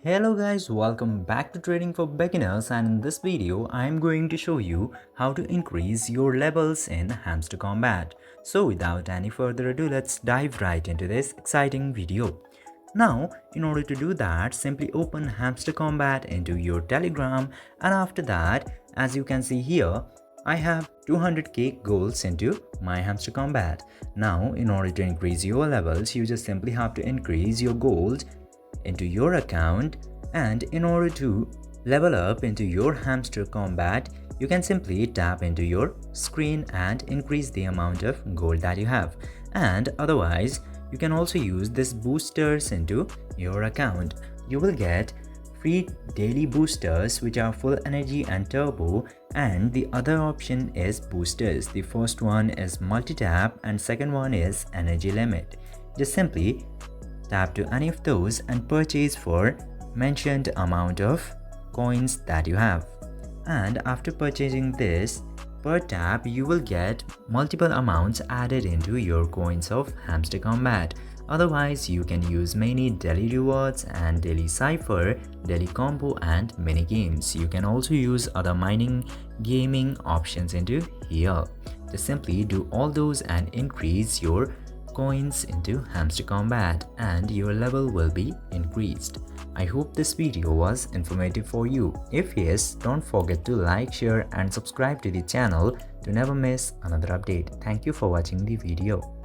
Hello guys, welcome back to Trading for Beginners, and in this video I am going to show you how to increase your levels in Hamster Kombat. So without any further ado, let's dive right into this exciting video. Now, in order to do that, simply open Hamster Kombat into your Telegram, and after that, as you can see here, I have 200k golds into my Hamster Kombat. Now, in order to increase your levels, you just simply have to increase your gold into your account, and in order to level up into your Hamster Kombat, you can simply tap into your screen and increase the amount of gold that you have. And otherwise, you can also use this boosters into your account. You will get free daily boosters which are full energy and turbo, and the other option is boosters. The first one is multi-tap and second one is energy limit. Just simply tap to any of those and purchase for mentioned amount of coins that you have. And after purchasing this, per tap you will get multiple amounts added into your coins of Hamster Kombat. Otherwise, you can use many daily rewards and daily cipher, daily combo and mini games. You can also use other mining gaming options into here. Just simply do all those and increase your coins into Hamster Kombat and your level will be increased. I hope this video was informative for you. If yes, don't forget to like, share and subscribe to the channel to never miss another update. Thank you for watching the video.